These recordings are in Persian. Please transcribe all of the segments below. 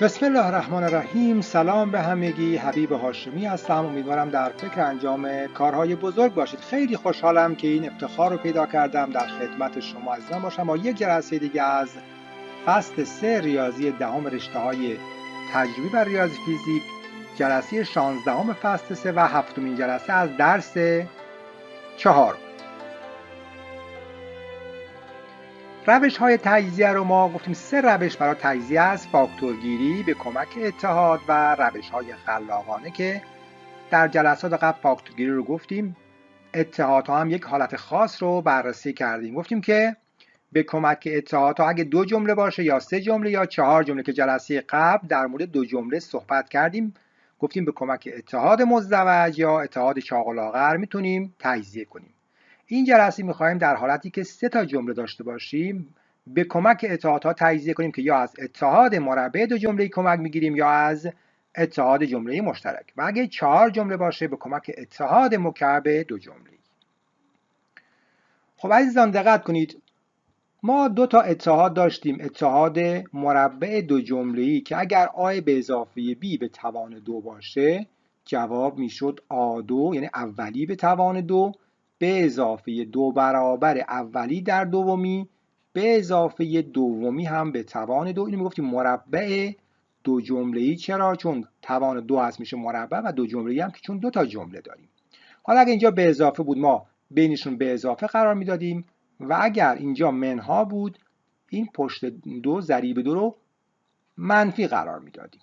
بسم الله الرحمن الرحیم. سلام به همگی. حبیب هاشمی هستم. امیدوارم در فکر انجام کارهای بزرگ باشید. خیلی خوشحالم که این افتخار رو پیدا کردم در خدمت شما عزیزان باشم با یک جلسه دیگه از فصل 3 ریاضی دهم رشته‌های تجربی بر ریاضی فیزیک، جلسه 16 فصل 3 و هفتمین جلسه از درس 4. روش های تجزیه رو ما گفتیم 3 روش برای تجزیه است: فاکتورگیری به کمک اتحاد و روش های خلاقانه که در جلسات قبل فاکتورگیری رو گفتیم. اتحادها هم یک حالت خاص رو بررسی کردیم. گفتیم که به کمک اتحادها اگه 2 جمله باشه یا 3 جمله یا 4 جمله که جلسه قبل در مورد 2 جمله صحبت کردیم، گفتیم به کمک اتحاد مزدوج یا اتحاد چاق و لاغر میتونیم تجزیه کنیم. این جلسه میخوایم در حالتی که 3 تا جمله داشته باشیم به کمک اتحادها تجزیه کنیم که یا از اتحاد مربع 2 جمله کمک میگیریم یا از اتحاد جمله مشترک، و اگه 4 جمله باشه به کمک اتحاد مکعب 2 جمله. خب عزیزان دقت کنید، ما 2 تا اتحاد داشتیم. اتحاد مربع 2 جمله‌ای که اگر آ به اضافه b به توان 2 باشه جواب میشد آ2، یعنی اولی به توان 2 به اضافه 2 برابر اولی در دومی به اضافه دومی هم به توان 2. اینو میگفتیم مربع 2 جمله‌ای. چرا؟ چون توان 2 هست میشه مربع، و 2 جمله‌ای هم که چون 2 تا جمله داریم. حالا اگه اینجا به اضافه بود ما بینشون به اضافه قرار میدادیم، و اگر اینجا منها بود این پشت 2 ضریب 2 رو منفی قرار میدادیم.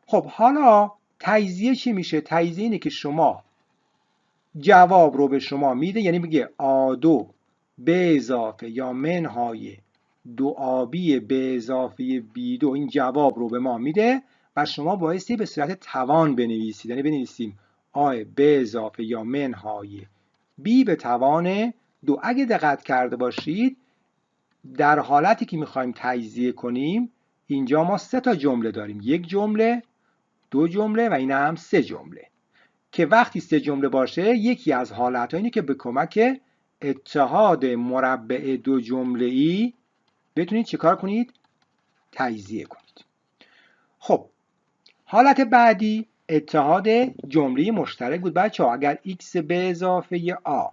خب حالا تجزیه چی میشه؟ تجزیه اینه که شما جواب رو به شما میده، یعنی میگه آ2 به اضافه یا منهای 2آبی به اضافه b2 این جواب رو به ما میده و شما بایستی به صورت توان بنویسید. یعنی بنویسیم آ به اضافه یا منهای b به توان 2. اگه دقت کرده باشید در حالتی که میخوایم تجزیه کنیم اینجا ما 3 تا جمله داریم: 1 جمله، 2 جمله و این هم 3 جمله. که وقتی 3 جمله باشه یکی از حالتها اینه که به کمک اتحاد مربع 2 جمله‌ای بتونید چیکار کنید؟ تجزیه کنید. خب حالت بعدی اتحاد جمله مشترک بود. بچه‌ها اگر x به اضافه a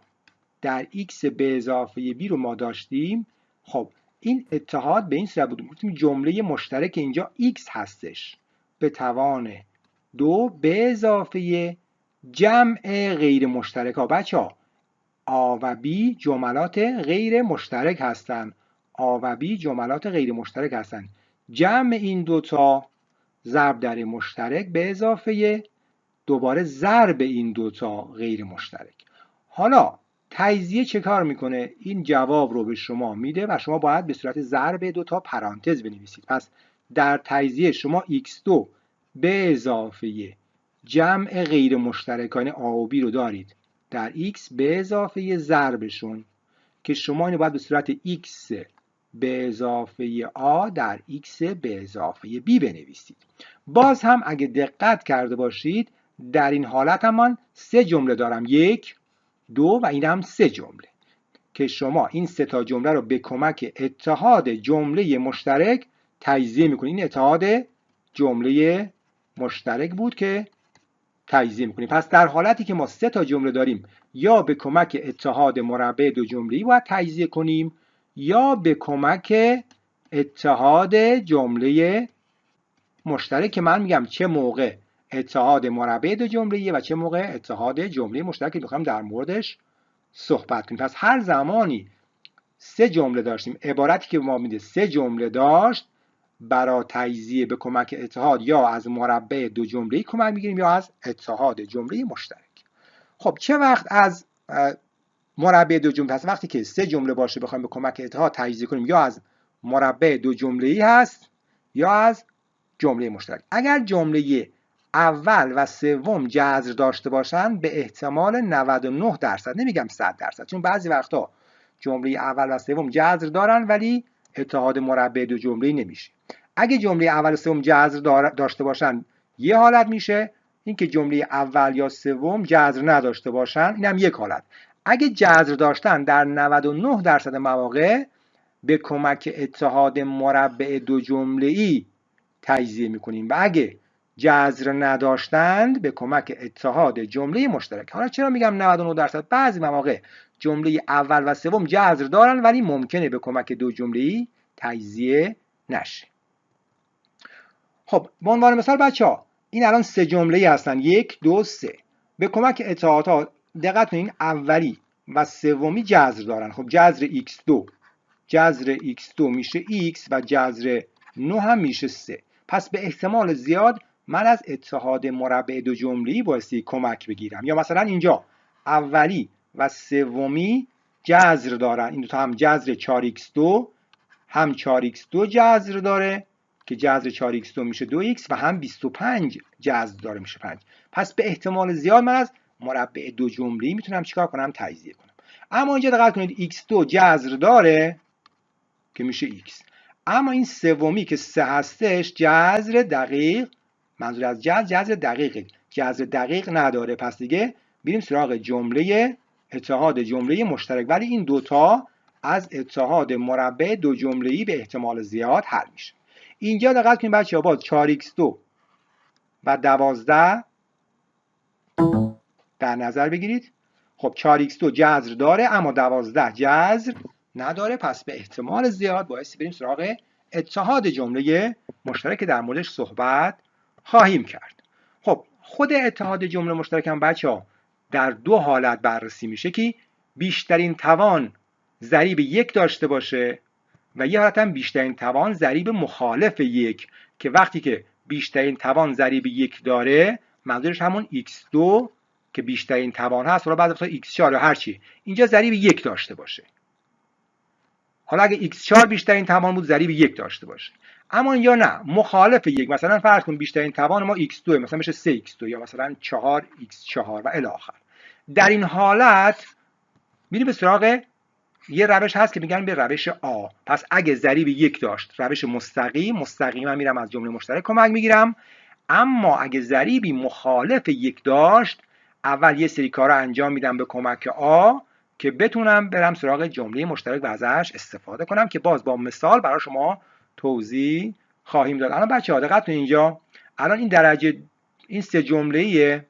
در x به اضافه b رو ما داشتیم، خب این اتحاد به این صورت بود. گفتیم جمله مشترک اینجا x هستش به توان 2 به اضافه جمع غیر مشترک ها. بچه‌ها a و b جملات غیر مشترک هستن. a و b جملات غیر مشترک هستن. جمع این دوتا ضرب در مشترک به اضافه دوباره ضرب این دوتا غیر مشترک. حالا تجزیه چه کار میکنه؟ این جواب رو به شما میده و شما باید به صورت ضرب دوتا پرانتز بنویسید. پس در تجزیه شما x2 به اضافه جمع غیر مشترکان a و b رو دارید در x به اضافه ضربشون که شما اینو باید به صورت x به اضافه a در x به اضافه b بنویسید. باز هم اگه دقت کرده باشید در این حالت هم من 3 جمله دارم: 1 2 و این هم 3 جمله که شما این 3 تا جمله رو به کمک اتحاد جمله مشترک تجزیه میکنید. این اتحاد جمله مشترک بود که تجزیه میکنیم. پس در حالتی که ما 3 تا جمله داریم یا به کمک اتحاد مربع 2 جمله‌ای باید تجزیه کنیم یا به کمک اتحاد جمله مشترک که من میگم چه موقع اتحاد مربع 2 جمله‌ای و چه موقع اتحاد جمله مشترک که میخوایم در موردش صحبت کنیم. پس هر زمانی 3 جمله داشتیم، عبارتی که ما میده 3 جمله داشت، برای تجزیه به کمک اتحاد یا از مربع 2 جمله‌ای کمک میگیریم یا از اتحاد جمله مشترک. خب چه وقت از مربع 2 جمله هست؟ وقتی که 3 جمله باشه بخوایم به کمک اتحاد تجزیه کنیم یا از مربع 2 جمله‌ای هست یا از جمله مشترک. اگر جمله اول و سوم جذر داشته باشن به احتمال 99%، نمیگم 100%، چون بعضی وقتا جمله اول و سوم جذر دارن ولی اتحاد مربع 2 جمله‌ای نمیشه. اگه جمله اول و سوم جذر داشته باشن یه حالت میشه، اینکه جمله اول یا سوم جذر نداشته باشن اینم یک حالت. اگه جذر داشتن در 99% مواقع به کمک اتحاد مربع 2 جمله‌ای تجزیه میکنیم و اگه جذر نداشتند به کمک اتحاد جمله مشترک. حالا چرا میگم 99%؟ بعضی مواقع جمله اول و سوم جذر دارن ولی ممکنه به کمک دو جمله‌ای تجزیه نشه. خب به عنوان مثال بچه‌ها این الان سه جمله‌ای هستن، 1 2 3. به کمک اتحادها دقت کنین اولی و سومی جذر دارن. خب جذر x2 میشه x و جذر 9 هم میشه 3. پس به احتمال زیاد من از اتحاد مربع دو جمله‌ای بایستی کمک بگیرم. یا مثلا اینجا اولی و سومی جذر دارن، این دو تا هم جذر 4x2 هم 4x2 جذر داره که جذر 4x2 میشه 2x و هم 25 جذر داره میشه 5. پس به احتمال زیاد من از مربع دو جمله‌ای میتونم چیکار کنم؟ تجزیه کنم. اما اینجا دقت کنید x2 جذر داره که میشه x، اما این سومی که 3 هستش جذر دقیق، منظور از جذر دقیقه، جذر دقیق نداره. پس دیگه بریم سراغ جمله اتحاد جمله مشترک، ولی این دوتا از اتحاد مربع دو جمله‌ای به احتمال زیاد حل میشه. اینجا دقت کنید بچه‌ها باز 4x2 و 12 در نظر بگیرید. خب 4x2 جذر داره اما 12 جذر نداره، پس به احتمال زیاد باعث بریم سراغ اتحاد جمله مشترک در موردش صحبت خواهیم کرد. خب خود اتحاد جمله مشترک هم بچه‌ها در دو حالت بررسی میشه که بیشترین توان ضریب 1 داشته باشه و یه حالت هم بیشترین توان ضریب مخالف 1 که وقتی که بیشترین توان ضریب 1 داره منظورش همون x2 که بیشترین توان هست، حالا بعد وقتا x4 یا هر چی اینجا ضریب 1 داشته باشه. حالا اگه x4 بیشترین توان بود ضریب 1 داشته باشه، اما یا نه مخالف 1، مثلا فرض کن بیشترین توان ما x2 مثلا میشه 3x2 یا مثلا 4x4 و الی آخر. در این حالت میریم به سراغ یه روش هست که میگن به روش آ. پس اگه ضریب 1 داشت روش مستقیما میرم از جمله مشترک کمک میگیرم، اما اگه ضریبی مخالف 1 داشت اول یه سری کارا انجام میدم به کمک آ که بتونم برم سراغ جمله مشترک و ازش استفاده کنم که باز با مثال برای شما توضیح خواهیم داد. الان بچه‌ها دقت کنید اینجا الان این درجه این سه جمله‌ایه،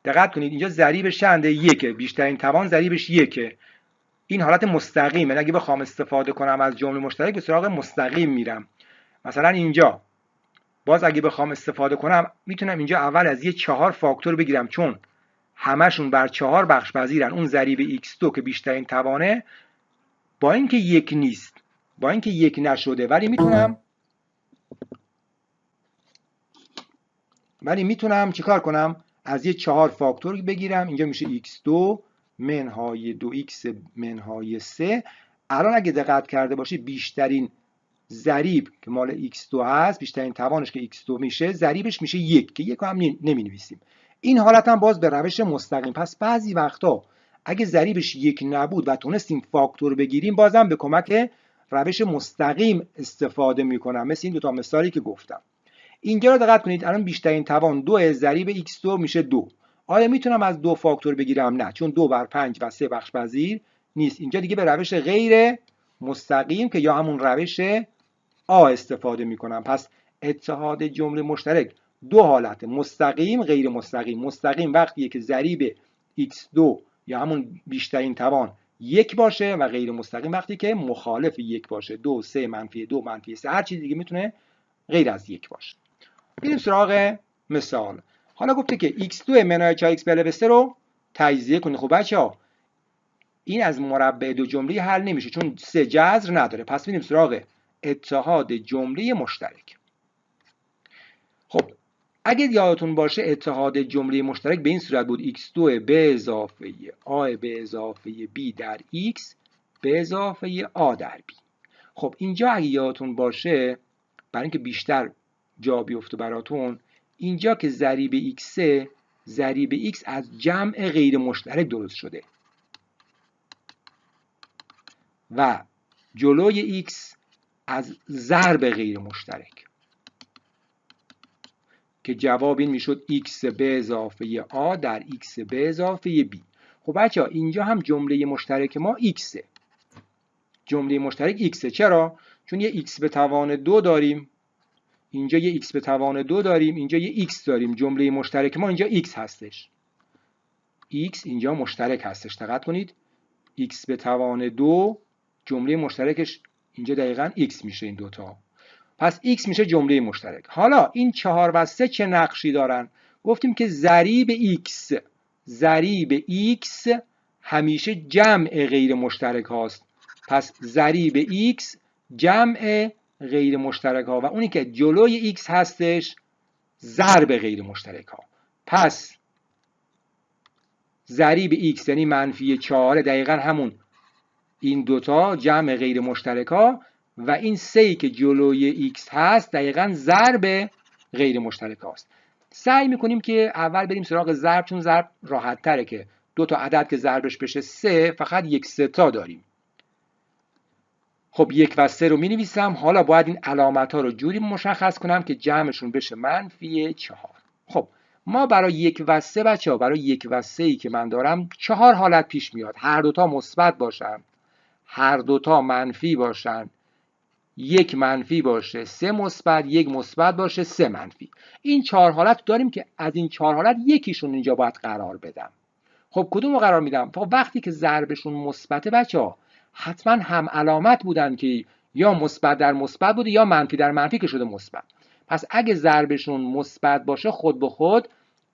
دقت کنید اینجا ضریبش چنده؟ 1، بیشترین توان ضریبش 1. این حالت مستقیمه. اگه بخوام استفاده کنم از جمله مشترک به سراغ مستقیم میرم. مثلا اینجا باز اگه بخوام استفاده کنم میتونم اینجا اول از یه 4 فاکتور بگیرم چون همشون بر 4 بخش پذیرن. اون ضریب x2 که بیشترین توانه با اینکه 1 نیست، با اینکه 1 نشده، ولی میتونم چیکار کنم؟ از یه 4 فاکتور بگیرم. اینجا میشه x2 منهای 2x منهای 3. الان اگه دقت کرده باشید بیشترین ضریب که مال x2 هست، بیشترین توانش که x2 میشه ضریبش میشه 1 که 1 هم نمی نویسیم. این حالت هم باز به روش مستقیم. پس بعضی وقتا اگه ضریبش 1 نبود و تونستیم فاکتور بگیریم بازم به کمک روش مستقیم استفاده میکنم، مثل این دو تا مثالی که گفتم. اینجا رو دقت کنید الان بیشترین توان 2 ضریب x2 میشه 2. آیا میتونم از 2 فاکتور بگیرم؟ نه، چون 2 بر 5 و 3 بخش پذیر نیست. اینجا دیگه به روش غیر مستقیم که یا همون روش آ استفاده میکنم. پس اتحاد جمله مشترک دو حالت، مستقیم غیر مستقیم. مستقیم وقتیه که ضریب x2 یا همون بیشترین توان 1 باشه و غیر مستقیم وقتی که مخالف 1 باشه. 2 3 منفی 2 منفی 3 هر چیز دیگه میتونه غیر از 1 باشه. بریم سراغ مثال. حالا گفته که x2 منهای 4x به علاوه 3 رو تجزیه کنید. خب بچه‌ها این از مربع دو جمله حل نمیشه چون 3 جذر نداره. پس بریم سراغ اتحاد جمله مشترک. خب اگه یادتون باشه اتحاد جمله مشترک به این صورت بود x2 به اضافه a به اضافه b در x به اضافه a در b. خب اینجا اگه یادتون باشه برای اینکه بیشتر جا بیفته براتون، اینجا که ضریب x ضریب x از جمع غیر مشترک درست شده و جلوی x از ضرب غیر مشترک که جواب این میشد x به اضافه a در x به اضافه b. خب بچه‌ها اینجا هم جمله مشترک ما x. جمله مشترک x. چرا؟ چون یه x به توان 2 داریم، اینجا یه x به توان 2 داریم، اینجا یه x داریم. جمله مشترک ما اینجا x هستش. x اینجا مشترک هستش. دقت کنید x به توان 2 جمله مشترکش اینجا دقیقاً x میشه این دوتا. پس x میشه جمله مشترک. حالا این 4 و 3 چه نقشی دارن؟ گفتیم که ضریب x همیشه جمع غیر مشترک هاست. پس ضریب x جمع غیر مشترک ها و اونی که جلوی x هستش ضرب غیر مشترک ها. پس ضریب x یعنی منفی 4 دقیقاً همون این دوتا جمع غیر مشترک ها و این 3 که جلوی x هست دقیقاً ضرب غیر مشترک هاست. سعی میکنیم که اول بریم سراغ ضرب، چون ضرب راحت تره که دو تا عدد که ضربش بشه 3 فقط یک ستا داریم. خب 1 و 3 رو می نویسم. حالا باید این علامت ها رو جوری مشخص کنم که جمعشون بشه منفی 4. خب ما برای 1 و 3 بچه‌ها، برای 1 و 3 ای که من دارم 4 حالت پیش میاد. هر دوتا مثبت باشن، هر دوتا منفی باشن، 1 منفی باشه، 3 مثبت، 1 مثبت باشه، 3 منفی. این 4 حالت داریم که از این 4 حالت یکیشون اینجا باید قرار بدم. خب کدوم رو قرار میدم؟ خب وقتی که ضربشون مثبته بچه‌ها حتما هم علامت بودن که یا مثبت در مثبت بوده یا منفی در منفی که شده مثبت. پس اگه ضربشون مثبت باشه خود به خود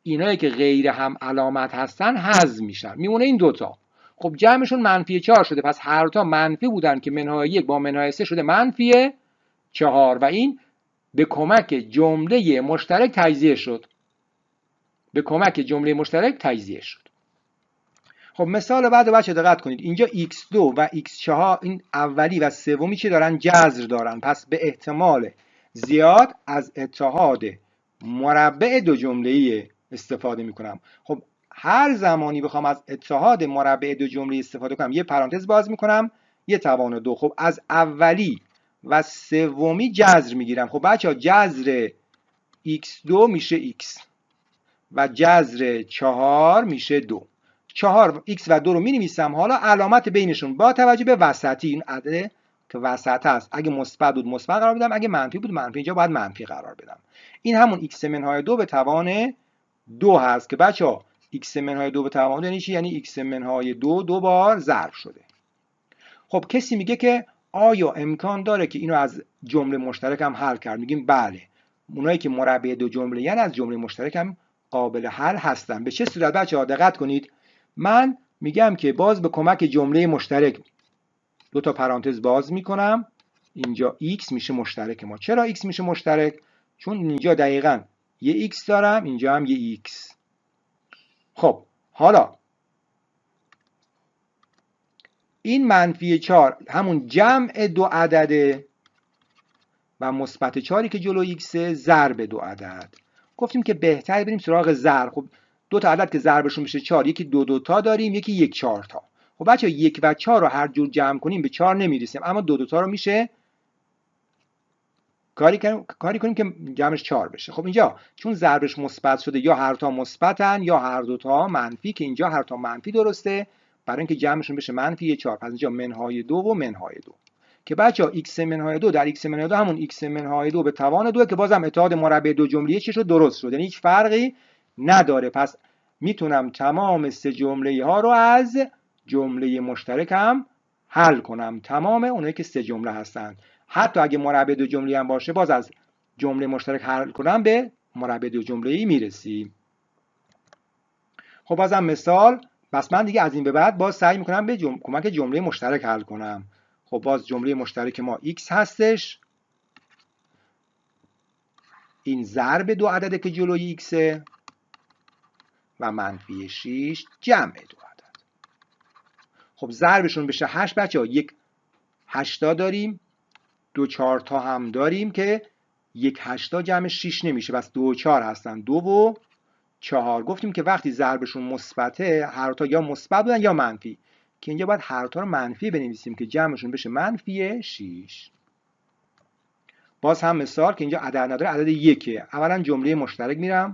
اینایی که غیر هم علامت هستن حذف میشن، میمونه این دوتا. خب جمعشون منفی 4 شده، پس هر تا منفی بودن که منهای 1 با منهای 3 شده منفی 4 و این به کمک جمله مشترک تجزیه شد. به کمک جمله مشترک تجزیه شد. خب مثال بعد بچه دقت کنید. اینجا x2 و x4 این اولی و سومی چه دارن؟ جذر دارن. پس به احتمال زیاد از اتحاد مربع دو جمله‌ای استفاده میکنم. خب هر زمانی بخوام از اتحاد مربع دو جمله‌ای استفاده کنم یه پرانتز باز میکنم، یه توان 2. خب از اولی و سومی جذر میگیرم. خب بچه‌ها جذر x2 میشه x و جذر 4 میشه 2. 4 x و 2 رو می نویسم. حالا علامت بینشون با توجه به وسطی، این عدد که وسط هست اگه مثبت بود مثبت قرار بدم، اگه منفی بود منفی، اینجا باید منفی قرار بدم. این همون x منهای 2 به توان 2 هست که بچه‌ها x منهای 2 به توان 2 یعنی چی؟ یعنی x منهای 2 دو بار ضرب شده. خب کسی میگه که آیا امکان داره که اینو از جمله مشترک هم حل کرد؟ میگیم بله. اونایی که مربع دو جمله یعنی از جمله مشترک هم قابل حل هستن. به چه صورت بچه‌ها؟ دقت کنید. من میگم که باز به کمک جمله مشترک دو تا پرانتز باز میکنم. اینجا x میشه مشترک ما. چرا x میشه مشترک؟ چون اینجا دقیقاً یه x دارم، اینجا هم یه x. خب حالا این منفی 4 همون جمع دو عدده و مثبت 4 که جلو x ضرب دو عدد. گفتیم که بهتر بریم سراغ ضرب. خب دو تا عدد که ضربشون میشه 4، یکی 2 تا داریم، یکی 1 4 تا. خب بچه‌ها 1 و 4 رو هر جور جمع کنیم به 4 نمیرسیم، اما 2 تا رو میشه کاری کنیم که جمعش 4 بشه. خب اینجا چون ضربش مثبت شده یا هر تا مثبتن یا هر دو تا منفی، که اینجا هر تا منفی درسته برای اینکه جمعشون بشه منفی 4. پس اینجا منهای 2 و منهای 2 که بچه‌ها x منهای 2 در x منهای 2 همون x منهای 2 به توان 2 که بازم اتحاد مربع دو جمله‌ای چی شد؟ درست شد. یعنی هیچ فرقی نداره. پس میتونم تمام سه جمله ها رو از جمله مشترکم حل کنم. تمام اونایی که سه جمله هستن. حتی اگه مربع دو جمله‌ای هم باشه باز از جمله مشترک حل کنم به مربع دو جمله‌ای میرسیم. خب بازم مثال. بس من دیگه از این به بعد باز سعی میکنم به کمک جمله مشترک حل کنم. خب باز جمله مشترک ما x هستش. این ضرب دو عدده که جلوی x و منفی 6 جمع دو عدد. خب ضربشون بشه 8 بچه‌ها. یک 8 داریم، 2 4 تا هم داریم که 1 8 جمع 6 نمیشه، بس 2 و 4 هستن. 2 و 4 گفتیم که وقتی ضربشون مثبته هر تا یا مثبت بودن یا منفی، که اینجا باید هر تا رو منفی بنویسیم که جمعشون بشه منفی 6. باز هم مثال که اینجا عدد نداره، عدد 1. اولا جمله مشترک میرم،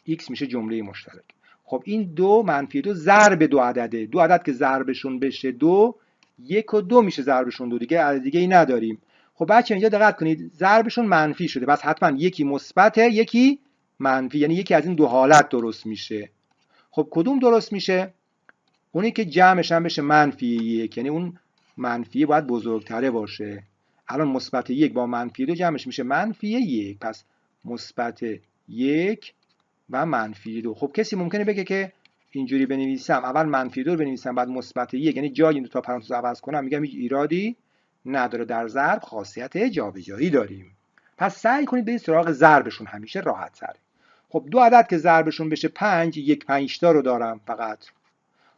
x میشه جمله مشترک. خب این 2 منفی 2 ضرب دو عدده. دو عدد که ضربشون بشه 2، 1 و 2 میشه ضربشون 2، دیگه عدد دیگه ای نداریم. خب بچه اینجا دقت کنید ضربشون منفی شده، پس حتما یکی مثبته یکی منفی، یعنی یکی از این دو حالت درست میشه. خب کدوم درست میشه؟ اونی که جمعش هم بشه منفی یک، یعنی اون منفی باید بزرگتره باشه. الان مثبت یک با منفی دو جمعش میشه منفی یک، پس مثبت یک و منفی دو. خب کسی ممکنه بگه که اینجوری بنویسم، اول منفی دو رو بنویسم بعد مثبت یک، یعنی جای این دو تا پرانتز عوض کنم. میگم هیچ ایرادی نداره، در ضرب خاصیت جابجایی داریم. پس سعی کنید برید سراغ ضربشون، همیشه راحت تره. خب دو عدد که ضربشون بشه 5، یک 5 تا رو دارم فقط.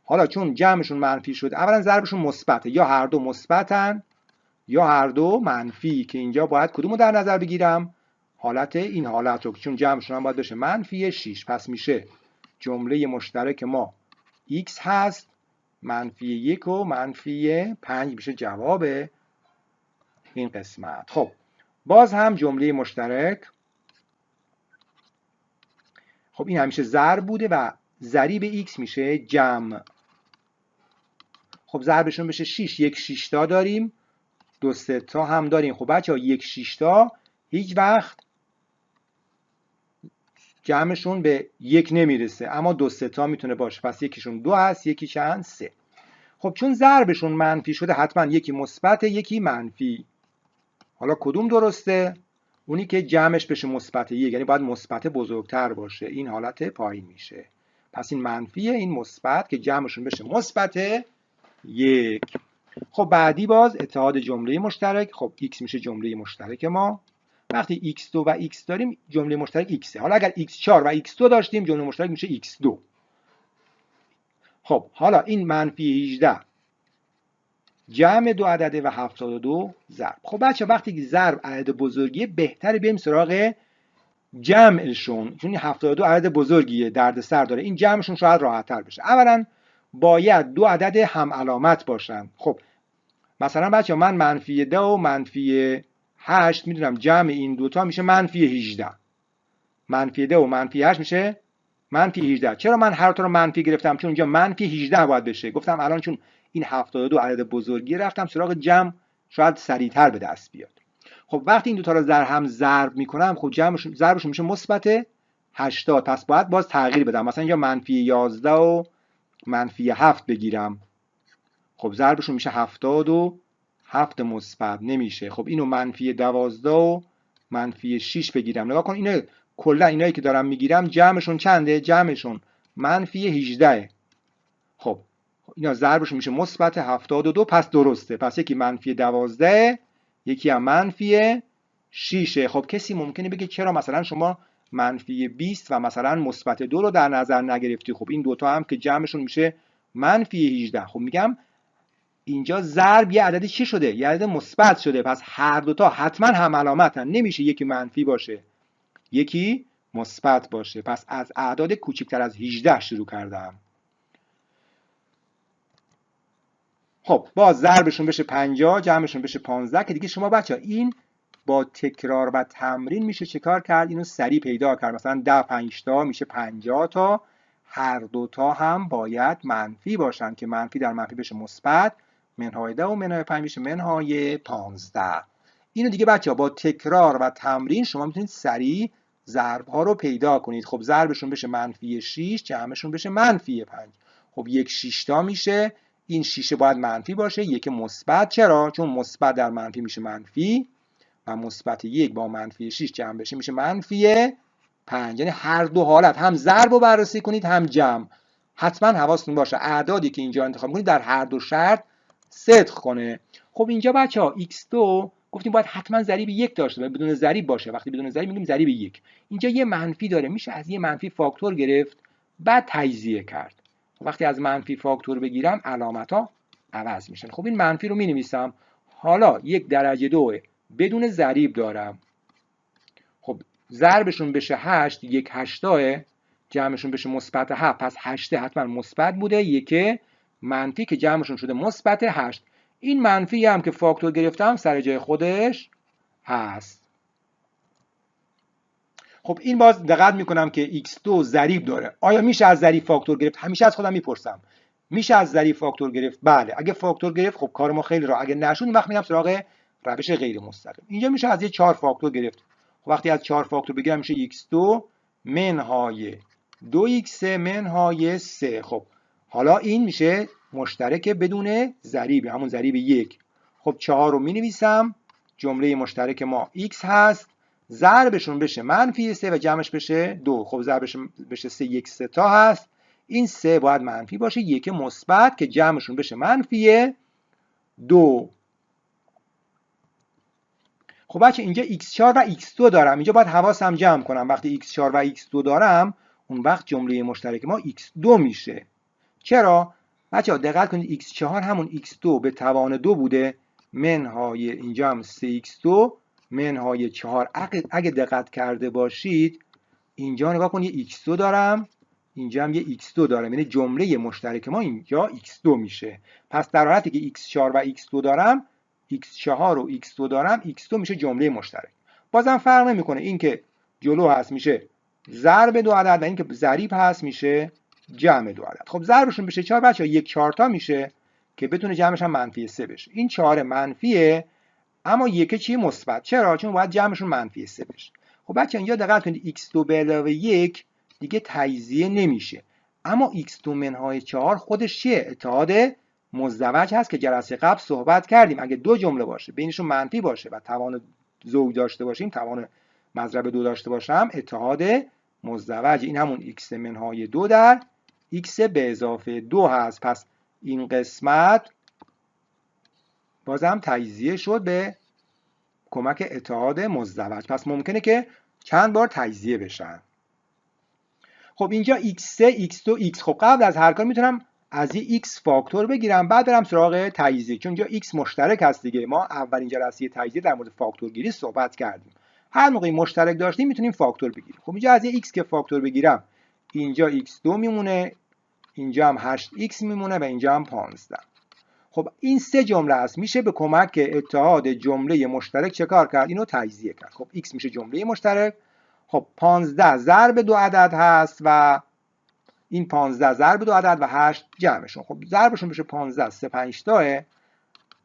حالا چون جمعشون منفی شد، اولا ضربشون مثبته، یا هر دو مثبتن یا هر دو منفی، که اینجا باید کدومو در نظر بگیرم؟ این حالت رو، چون جمعشون هم باید بشه منفی 6. پس میشه جمله مشترک ما x هست، منفی 1 و منفی 5 میشه جواب این قسمت. خب باز هم جمله مشترک، خب این همیشه ضرب بوده و ضریب x میشه جمع. خب ضربشون بشه 6، یک 6 تا داریم، دو 3 تا هم داریم. خب بچه‌ها یک 6 تا هیچ وقت جمعشون به یک نمیرسه، اما دو 3 تا میتونه باشه، پس یکیشون 2 هست یکی چند؟ 3. خب چون ضربشون منفی شده حتما یکی مثبت یکی منفی. حالا کدوم درسته؟ اونی که جمعش بشه مثبت یک، یعنی باید مثبت بزرگتر باشه، این حالت پایین میشه. پس این منفیه، این مثبت که جمعشون بشه مثبت یک. خب بعدی باز اتحاد جمله مشترک. خب x میشه جمله مشترک ما. وقتی x2 و x داریم جمله مشترک x. حالا اگر x4 و x2 داشتیم جمله مشترک میشه x2. خب حالا این منفی 18 جمع دو عدده و 72 ضرب. خب بچه وقتی که ضرب عدد بزرگیه بهتره بریم سراغ جمعشون، چون این 72 عدد بزرگیه، دردسر داره، این جمعشون شاید راحت تر بشه. اولا باید دو عدد هم علامت باشن. خب مثلا بچه من منفی 10 و منفی 8 میدونم جمع این دوتا میشه منفی 18. منفی 10 و منفی 8 میشه منفی 18. چرا من هر تا رو منفی گرفتم؟ چون اینجا منفی 18 باید بشه. گفتم الان چون این 72 عدد بزرگی رفتم سراغ جمع، شاید سریعتر به دست بیاد. خب وقتی این دوتا رو در هم ضرب میکنم، خب ضربشون میشه مثبت 80. پس باید باز تغییر بدم، مثلا اینجا منفی 11 و منفی 7 بگیرم. خب ضربشون میشه 77 مثبت نمیشه. خب اینو منفی 12 و منفی 6 بگیرم. نگاه کن اینو کلا اینایی که دارم میگیرم جمعشون چنده؟ جمعشون منفی 18. خب اینا ضربشون میشه مثبت 72. پس درسته. پس یکی منفی 12 یکی هم منفی 6. خب کسی ممکنه بگه چرا مثلا شما منفی 20 و مثلا مثبت 2 رو در نظر نگرفتی؟ خب این دوتا هم که جمعشون میشه منفی 18. خب میگم اینجا ضرب یه عددی چی شده؟ یه عدد مثبت شده، پس هر دوتا حتما هم علامتن، نمیشه یکی منفی باشه یکی مثبت باشه. پس از اعداد کوچکتر از 18 شروع کردم. خب باز ضربشون بشه 50 جمعشون بشه 15 که دیگه شما بچه این با تکرار و تمرین میشه چه کار کرد؟ اینو سریع پیدا کرد. مثلا 10 5 تا میشه 50 تا، هر دوتا هم باید منفی باشن که منفی در منفی بشه مثبت، منهای 10 و منهای 5 میشه منهای 15. اینو دیگه بچه ها با تکرار و تمرین شما میتونید سریع ضرب ها رو پیدا کنید. خب ضربشون بشه منفی 6 جمعشون بشه منفی 5. خب یک 6 تا میشه، این 6 باید منفی باشه، یک مثبت. چرا؟ چون مثبت در منفی میشه منفی و مثبت 1 با منفی 6 جمع بشه میشه منفی 5. یعنی هر دو حالت هم ضرب رو بررسی کنید هم جمع. حتما حواستون باشه اعدادی که اینجا انتخاب کنید در هر دو شرط صدق کنه. خب اینجا بچه‌ها x2 گفتیم باید حتما ضریب 1 داشته باشه، بدون ضریب باشه. وقتی بدون ضریب میگیم ضریب 1. اینجا یه منفی داره، میشه از یه منفی فاکتور گرفت بعد تجزیه کرد. وقتی از منفی فاکتور بگیرم علامت‌ها عوض میشن. خب این منفی رو می‌نویسم. حالا 1 درجه 2 بدون ضریب دارم. خب ضربشون بشه 8 1 8 جمعشون بشه مثبت 7. پس 8 حتما مثبت بوده، یک منفی که جمعشون شده مثبت 8. این منفی هم که فاکتور گرفتم سر جای خودش هست. خب این باز دقت میکنم که x2 ضریب داره. آیا میشه از ضریب فاکتور گرفت؟ همیشه از خودم میپرسم میشه از ضریب فاکتور گرفت؟ بله. اگه فاکتور گرفت خب کار ما خیلی راحت. اگه نشد وقت میرم سراغ روش غیر مستقیم. اینجا میشه از یه 4 فاکتور گرفت. وقتی از 4 فاکتور بگیرم میشه x2 منهای 2x منهای 3. خب حالا این میشه مشترک بدون ضریب، همون ضریب 1. خب 4 رو مینویسم، جمله مشترک ما x هست، ضربشون بشه منفی 3 و جمعش بشه 2. خب ضربش بشه 3 یک سه تا هست، این 3 باید منفی باشه، یک مثبت که جمعشون بشه منفی 2. خب بچه اینجا x4 و x2 دارم، اینجا باید حواسم جمع کنم. وقتی x4 و x2 دارم اون وقت جمله مشترک ما x2 میشه. چرا؟ بچه ها دقت کنید x4 همون x2 به توان 2 بوده منهای اینجا هم 3x2 منهای 4. اگه دقت کرده باشید اینجا نگاه کنید یه x2 دارم، اینجا هم یه x2 دارم، یعنی جمله مشترک ما اینجا x2 میشه. پس در حالتی که x4 و x2 دارم، x4 و x2 دارم، x2 میشه جمله مشترک. بازم فرق نمیکنه، این که جلو هست میشه ضرب 2 عدد و این که ضریب هست میشه جمع 2 عدد. خب ضربشون بشه 4 بچه‌ها، یک 4 تا میشه که بتونه جمعش هم منفی 3 بشه. این 4 منفیه اما یک چی مثبت. چرا؟ چون باید جمعشون منفی 3 بشه. خب بچه‌ها اینجا دقت کنید x2 به علاوه 1 دیگه تجزیه نمیشه، اما x2 منهای 4 خودش چیه؟ اتحاد مزدوج هست که جلسه قبل صحبت کردیم. اگه دو جمله باشه بینشون منفی باشه و توان زوج داشته باشیم، توان مضرب 2 داشته باشم، اتحاد مزدوج. این همون x منهای 2 در x به اضافه 2 هست. پس این قسمت بازم تجزیه شد به کمک اتحاد مزدوج. پس ممکنه که چند بار تجزیه بشن. خب اینجا x3 x2 x. خب قبل از هر کار میتونم از یه x فاکتور بگیرم بعد برم سراغ تجزیه، چون اینجا x مشترک هست دیگه. ما اولین جلسه تجزیه در مورد فاکتور گیری صحبت کردیم. هر موقع مشترک داشتیم میتونیم فاکتور بگیریم. خب اینجا از یه x که فاکتور بگیرم، اینجا x2 میمونه، اینجا هم 8x میمونه و اینجا هم 15. خب این سه جمله است، میشه به کمک اتحاد جمله مشترک چه کار کرد؟ اینو تجزیه کرد. خب x میشه جمله مشترک. خب 15 ضرب 2 عدد هست و این 15 ضرب 2 عدد و 8 جمعشون. خب ضربشون بشه 15 3 5 تا،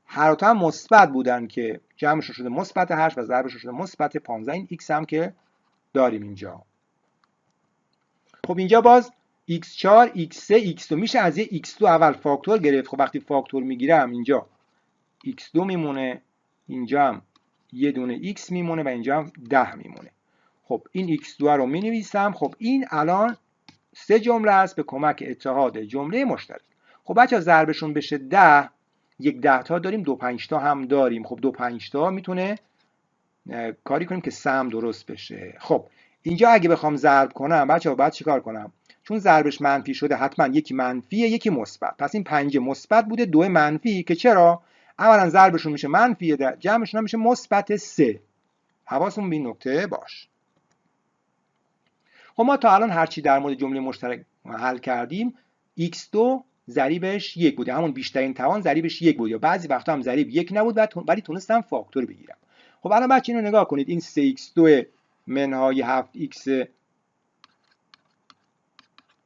هر تا هم مثبت بودن که جمعشون شده مثبت 8 و ضربشون شده مثبت 15. این x هم که داریم اینجا. خب اینجا باز x4 x3 x2 میشه از یه x2 اول فاکتور گرفت. خب وقتی فاکتور میگیرم اینجا x2 میمونه، اینجا هم یه دونه x میمونه و اینجا هم 10 میمونه. خب این x2 رو مینویسم. خب این الان سه جمله است به کمک اتحاد جمله مشترک. خب بچه‌ها ضربشون بشه 10، یک 10 تا داریم، دو 5 تا هم داریم. خب دو 5 تا میتونه کاری کنیم که سم درست بشه. خب اینجا اگه بخوام ضرب کنم بچه‌ها باید چیکار کنم؟ چون ضربش منفی شده حتما یکی منفیه یکی مثبت. پس این 5 مثبت بوده، 2 منفی، که چرا؟ اولا ضربشون میشه منفی، جمعشون هم میشه مثبت 3. حواسمون به این نکته باش. خب ما تا الان هرچی در مورد جمله مشترک حل کردیم، x2 ضریبش 1 بوده، همون بیشترین توان ضریبش 1 بود، یا بعضی وقتا هم ضریب 1 نبود ولی تونستم فاکتور بگیرم. خب الان بچه اینو نگاه کنید، این 3x2 منهای 7x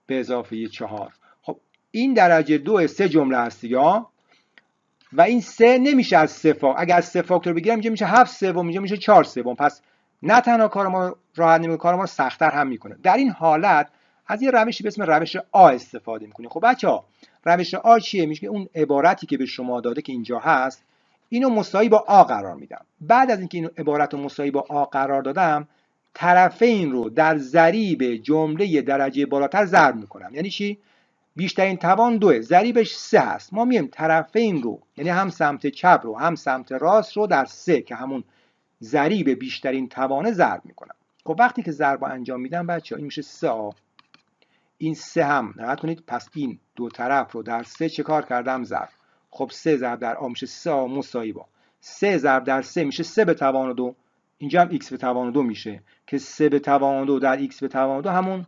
به اضافه 4. خب این درجه 2 سه جمله هست دیگه، و این 3 نمیشه از 3 اگر از 3 فاکتور بگیرم اینجا میشه 7 سوم، اینجا میشه 4 سوم. پس نه تنها کار ما راحت نمیکنه، کار ما رو سخت‌تر هم میکنه. در این حالت از یه روشی به اسم روش آ استفاده میکنیم. خب بچه‌ها روش آ چیه؟ میشه اون عبارتی که به شما داده که اینجا هست اینو مساوی با آ قرار میدم. بعد از اینکه این عبارت رو مساوی با آ قرار دادم، طرفین رو در ضریب جمله درجه بالاتر ضرب میکنم. یعنی چی؟ بیشترین توان 2، ضریبش 3 هست. ما میایم طرفین رو، یعنی هم سمت چپ رو هم سمت راست رو، در 3 که همون ضریب بیشترین توانه ضرب میکنم. خب وقتی که ضرب انجام میدم بچه‌ها این میشه 3a، این 3 هم نگاه کنید، پس این دو طرف رو در 3 چه کار کردم؟ ضرب. خب 3 ضرب در a میشه 3a مساوی با 3 ضرب در 3 میشه 3 به توان 2، اینجا هم x به توان 2 میشه که 3 به توان 2 در x به توان 2 همون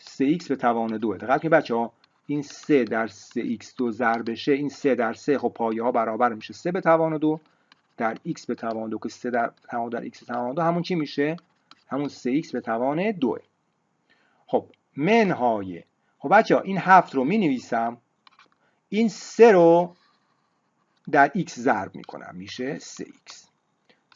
3x به توان 2. دقت کنید بچه‌ها، این 3 در 3x2 ضرب بشه، این 3 در 3 خب پایه ها برابر میشه 3 به توان 2 در x به توان 2 که 3 در توان در x به توان 2 همون چی میشه؟ همون 3x به توان 2. خب منهای، خب بچه‌ها این 7 رو مینویسم، این 3 رو در x ضرب میکنم میشه 3x.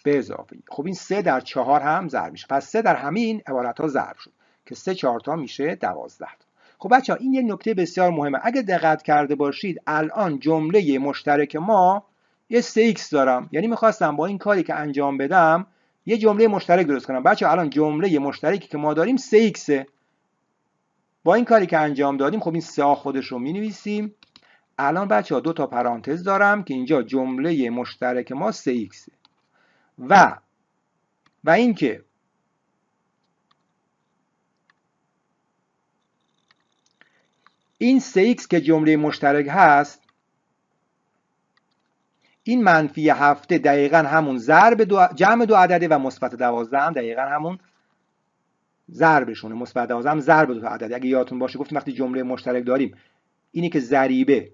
به اضافه. خب این 3 در 4 هم ضرب میشه. پس 3 در همه این عبارت ها ضرب شد که 3 4 تا میشه 12 تا. خب بچه‌ها این یک نکته بسیار مهمه. اگه دقت کرده باشید الان جمله مشترک ما یه 3x دارم، یعنی می‌خواستم با این کاری که انجام بدم یه جمله مشترک درست کنم. بچه‌ها الان جمله مشترکی که ما داریم 3x. با این کاری که انجام دادیم خب این 3 خودش رو می‌نویسیم. الان بچه‌ها دو تا پرانتز دارم که اینجا جمله مشترک ما 3x و اینکه این 3x که جمله مشترک هست، این منفی 7 دقیقاً همون جمع دو عدده و مثبت 12 هم دقیقاً همون ضربشونه. مثبت 12 هم ضرب دو تا عدده. اگه یادتون باشه گفتیم وقتی جمله مشترک داریم اینی که ضریبه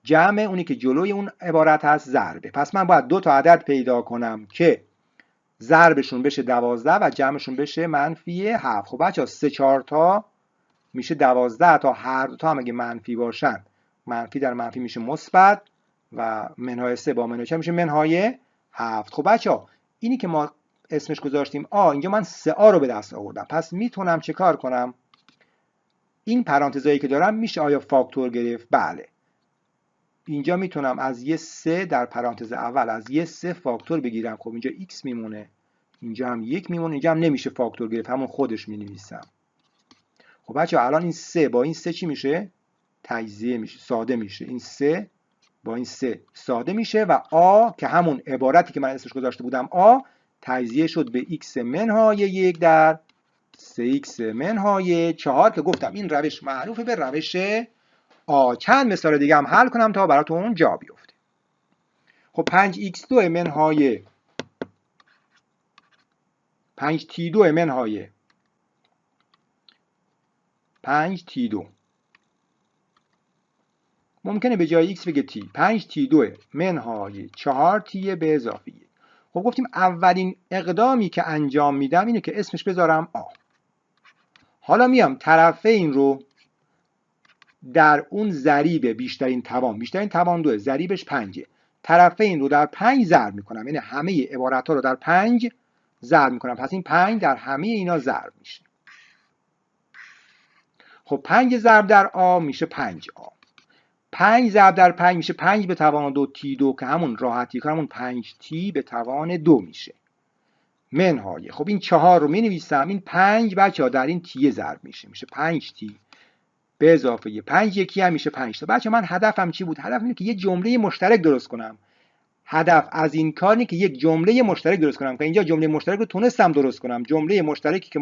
جمع، اونی که جلوی اون عبارت هست ضربه. پس من باید دو تا عدد پیدا کنم که ضربشون بشه 12 و جمعشون بشه منفی 7. خب بچه‌ها 3 4 تا میشه 12 تا، هر دو تا هم اگه منفی باشن منفی در منفی میشه مثبت و منهای 3 با منهای 4 میشه منهای 7. خب بچه‌ها اینی که ما اسمش گذاشتیم اینجا من 3 رو به دست آوردم. پس میتونم چه کار کنم؟ این پرانتزایی که دارم میشه آیا فاکتور گرفت؟ بله. اینجا میتونم از یه 3 در پرانتز اول از یه 3 فاکتور بگیرم. خب اینجا x میمونه، اینجا هم 1 میمونه، اینجا هم نمیشه فاکتور گرفت، همون خودش مینویسم. خب بچه‌ها الان این 3 با این 3 چی میشه؟ تجزیه میشه، ساده میشه. این 3 با این 3 ساده میشه و که همون عبارتی که من اسمش گذاشته بودم تجزیه شد به x منهای 1 در 3x منهای 4 که گفتم این روش معروفه به روش چند مثال دیگه هم حل کنم تا براتون جا بیفته. خب 5x2 منهای 5t2 منهای 5t2 ممکنه به جای x بگه t. 5t2 منهای 4t به اضافه 1. خب گفتیم اولین اقدامی که انجام میدم اینه که اسمش بذارم حالا میام طرفین رو در اون ضریب بیشترین توان 2 ضریبش 5، طرفین رو در 5 ضرب میکنم، یعنی همه عبارت ها رو در 5 ضرب میکنم. پس این 5 در همه اینا ضرب میشه. خب 5 ضرب در میشه 5 5 ضرب در 5 میشه 5 به توان 2 t2 که همون راحتی که همون 5t به توان 2 میشه منهای. خب این 4 رو مینویسم، این 5 بچه‌ها در این t ضرب میشه 5t به اضافه 5 یکی هم میشه 5 تا. بچه‌ها من هدفم چی بود؟ هدفم اینه که یه جمله مشترک درست کنم. هدف از این کار اینه که یک جمله مشترک درست کنم که اینجا جمله مشترک رو تونستم درست کنم. جمله مشترکی که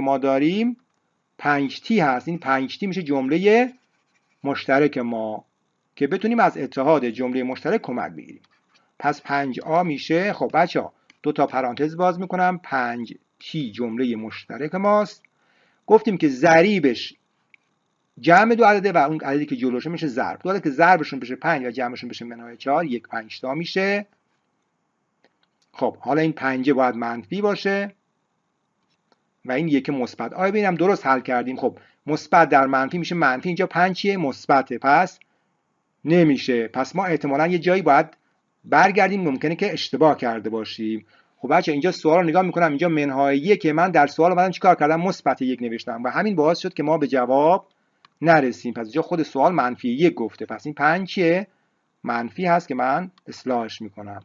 ما داریم 5t هست. این 5t میشه جمله مشترک ما که بتونیم از اتحاد جمله مشترک کمک بگیریم. پس 5a میشه. خب بچه‌ها دو تا پرانتز باز میکنم. 5t جمله مشترک ماست. گفتیم که ضریبش جمع دو عدده و اون عددی که جلوشه میشه ضرب. دو عدد که ضربشون بشه 5 و جمعشون بشه منهای 4 یک 5 تا میشه. خب حالا این 5 باید منفی باشه و این یک مثبت. ببینم درست حل کردیم. خب مثبت در منفی میشه منفی، اینجا 5 چیه؟ مثبته، پس نمیشه. پس ما احتمالاً یه جایی باید برگردیم، ممکنه که اشتباه کرده باشیم. خب بچه اینجا سوال رو نگاه میکنم، اینجا منهای 1 من در سوال اومدم چیکار کردم؟ مثبت 1 نوشتم و همین باعث شد که ما به جواب نرسیم. پس اینجا خود سوال منفی 1 گفته، پس این 5 چیه؟ منفی هست که من اصلاحش میکنم.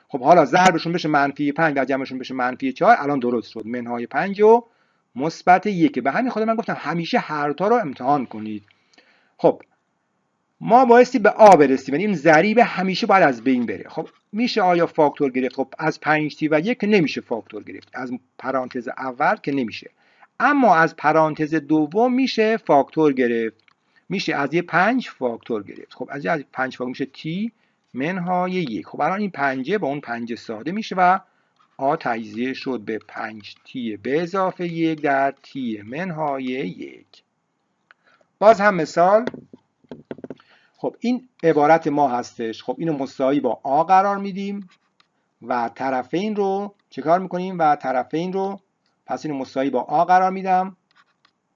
خب حالا ضربشون بشه منفی 5 و جمعشون بشه منفی 4. الان درست شد. منهای 5 و مثبت 1. به همین خاطر من گفتم همیشه هر تا رو امتحان کنید. خب ما بایستی به برسیم، یعنی این ضریب همیشه باید از بین بره. خب میشه آیا فاکتور گرفت؟ خب از 5t و 1 که نمیشه فاکتور گرفت، از پرانتز اول که نمیشه، اما از پرانتز دوم میشه فاکتور گرفت. میشه از یه 5 فاکتور گرفت. خب از 5 فاکتور میشه t منهای 1. خب الان این 5 با اون 5 ساده میشه و تجزیه شد به 5t به اضافه 1 در t منهای 1. باز هم مثال. خب این عبارت ما هستش. خب اینو مساوی با قرار میدیم و طرفین رو چه کار میکنیم؟ و طرفین رو پس اینو مساوی با قرار میدم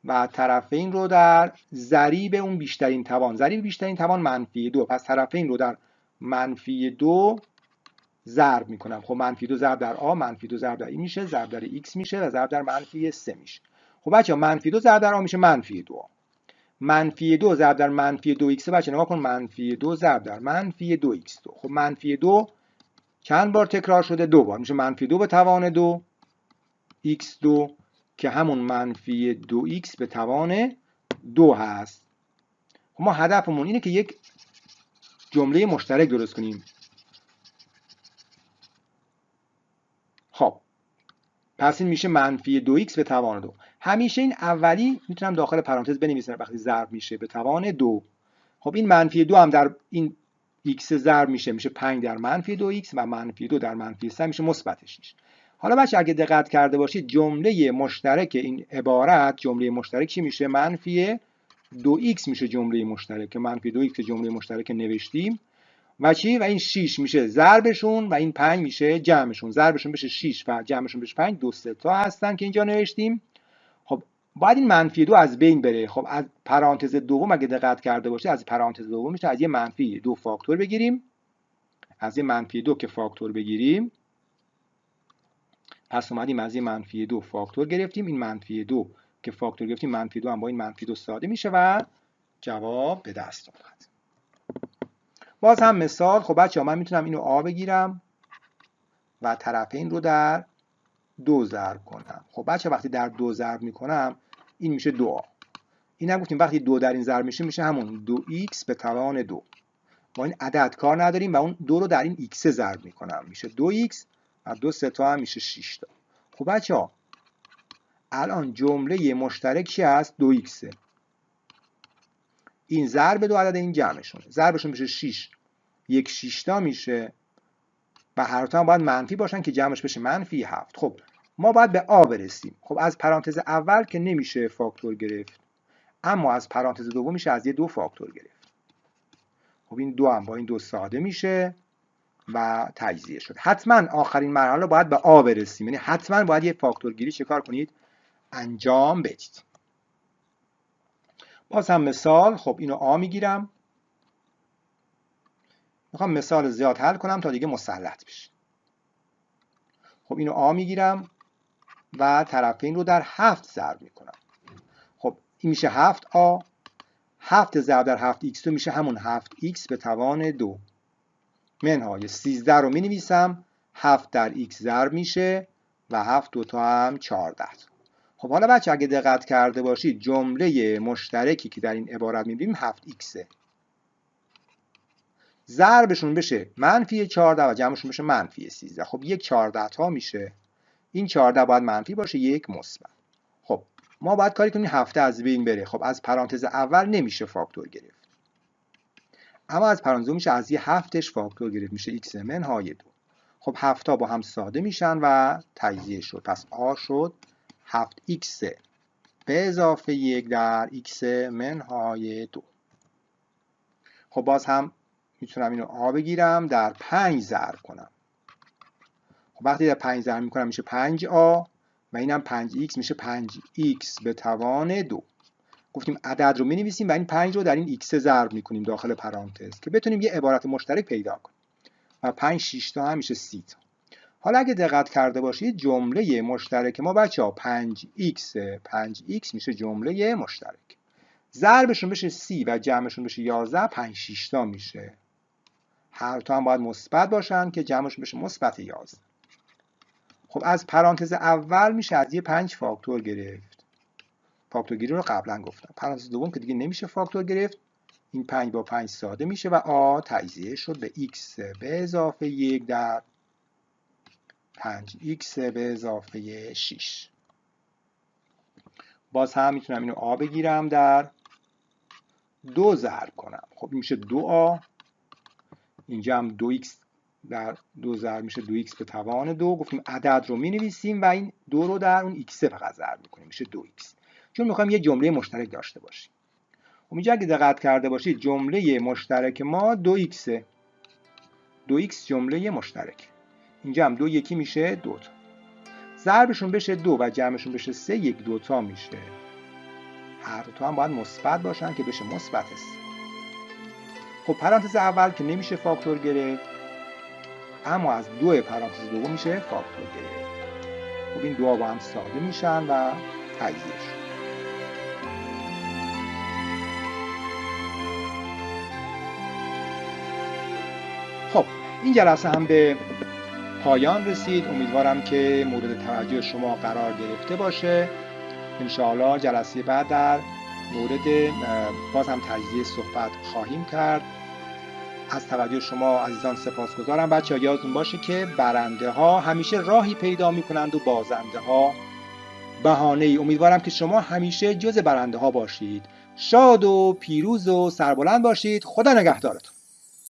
و طرفین رو در ضریب اون بیشترین توان، ضریب بیشترین توان منفی 2، پس طرفین رو در منفی 2 ضرب میکنم. خب منفی 2 ضرب در آ منفی 2 ضرب در این میشه، ضرب در ایکس میشه و ضرب در منفی 3 میشه. خب بچه‌ها منفی 2 ضرب در آ میشه منفی 2. منفی 2 ضرب در منفی 2 ایکس. بچه نگاه کن، منفی 2 ضرب در منفی 2 ایکس 2. خب منفی 2 چند بار تکرار شده؟ 2 بار. میشه منفی 2 به توان 2 ایکس 2 که همون منفی 2 ایکس به توان 2 هست. خب ما هدفمون اینه که یک جمله مشترک درست کنیم. خب پس این میشه منفی 2 ایکس به توان 2. همیشه این اولی میتونم داخل پرانتز بنویسم وقتی ضرب میشه به توان 2. خب این منفی 2 هم در این ایکس ضرب میشه 5 در منفی 2 ایکس و منفی 2 در منفی 3 میشه مثبت 6. حالا بچه اگه دقت کرده باشید جمله مشترک این عبارت، جمله مشترک چی میشه؟ منفی 2 ایکس میشه جمله مشترک، که منفی 2 ایکس جمله مشترک نوشتیم و چی؟ و این 6 میشه ضربشون و این 5 میشه جمعشون. ضربشون بشه 6 و جمعشون بشه 5. 2 3 تا هستن که اینجا نوشتیم. خب باید این منفی 2 از بین بره. خب از پرانتز دوم اگه دقت کرده باشید، از پرانتز دوم میشه از یه منفی 2 فاکتور بگیریم. از یه منفی 2 که فاکتور بگیریم، پس اومدیم از یه منفی 2 فاکتور گرفتیم. این منفی 2 که فاکتور گرفتیم، منفی 2 هم با این منفی 2 ساده میشه و جواب به دست اومد. باز هم مثال. خب بچه‌ها من میتونم اینو آ بگیرم و طرفین رو در 2 ضرب کنم. خب بچه وقتی در 2 ضرب میکنم این میشه 2آ. این هم گفتیم وقتی 2 در این ضرب میشه میشه همون 2x به توان 2. ما این عدد کار نداریم و اون 2 رو در این x ضرب میکنم، میشه 2x و 2 3 تا هم میشه 6 تا. خب بچه‌ها الان جمله مشترک چی هست؟ 2x. این ضرب دو عدد این جمعشونه. ضربشون میشه 6. یک 6 تا میشه و هر تا هم باید منفی باشن که جمعش بشه منفی 7. خب ما باید به آ برسیم. خب از پرانتز اول که نمیشه فاکتور گرفت، اما از پرانتز دوم میشه از یه 2 فاکتور گرفت. خب این 2 هم با این 2 ساده میشه و تجزیه شد. حتما آخرین مرحله باید به آ برسیم، یعنی حتما باید یه فاکتور گیری چیکار کنید؟ انجام بدید. باز هم مثال. خب اینو آ میگیرم، میخوام مثال زیاد حل کنم تا دیگه مسلط بشه. خب اینو آ میگیرم و طرفین رو در 7 ضرب میکنم. خب این میشه 7آ. 7 ضرب در 7x2 میشه همون 7x به توان 2 منهای 13 رو می نویسم. 7 در x ضرب میشه و 7 دوتا هم 14. خب حالا بچه اگه دقت کرده باشید جمله مشترکی که در این عبارت میبینیم 7x ضربشون بشه منفی 14 و جمعشون بشه منفی 13. خب یک 14 تا میشه. این 14 باید منفی باشه، یک مثبت. خب ما باید کاری کنیم 7 از بین بره. خب از پرانتز اول نمیشه فاکتور گرفت، اما از پرانتز دوم میشه از یه 7ش فاکتور گرفت، میشه x منهای 2. خب 7 تا با هم ساده میشن و تجزیه شد. پس آ شد 7x به اضافه 1 در x منهای 2. خب باز هم میتونم اینو آ بگیرم در 5 ضرب کنم. خب وقتی در 5 ضرب میکنم میشه 5آ و اینم 5x میشه 5x به توان 2. گفتیم عدد رو می‌نویسیم و این 5 رو در این x ضرب می‌کنیم داخل پرانتز که بتونیم یه عبارت مشترک پیدا کنیم. و 5 6 تا هم میشه 30 تا. حالا اگه دقت کرده باشید جمله مشترک ما بچه‌ها 5x میشه جمله مشترک. ضربشون بشه 30 و جمعشون بشه 11، 5 6 تا میشه. هر تا هم باید مثبت باشن که جمعشون بشه مثبت 11. خب از پرانتز اول میشه از یه 5 فاکتور گرفت. فاکتور گیری رو قبلا گفتم. پرانتز دوم که دیگه نمیشه فاکتور گرفت. این 5 با 5 ساده میشه و آ تجزیه شد به x به اضافه 1 در 5x به اضافه 6. باز هم میتونم اینو آ بگیرم در 2 ضرب کنم. خب این میشه 2آ. اینجا هم 2x در 2 ضرب میشه 2x به توان 2. گفتیم عدد رو مینویسیم و این 2 رو در اون x فقط ضرب میکنیم، میشه 2x. چون میخوایم یه جمله مشترک داشته باشیم. اینجا اگه دقت کرده باشید جمله مشترک ما 2x. 2x جمله مشترک. اینجا هم 2 یکی میشه 2 تا. ضربشون بشه 2 و جمعشون بشه 3، 1 2 تا میشه. هر دو تا هم باید مثبت باشن که بشه مثبت 3. خب پرانتز اول که نمیشه فاکتور گرفت، اما از 2 پرانتز دوم میشه فاکتور گرفت. خب این دو با هم ساده میشن و تجزیه شد. خب این جلسه هم به پایان رسید. امیدوارم که مورد توجه شما قرار گرفته باشه. انشاءالله جلسه بعد در مورد باز هم تجزیه صحبت خواهیم کرد. از توجه شما عزیزان سپاسگزارم. بچه‌ها یادتون باشه که برنده ها همیشه راهی پیدا میکنند و بازنده ها بهانه‌ای. امیدوارم که شما همیشه جز برنده ها باشید. شاد و پیروز و سربلند باشید. خدا نگهدارتون.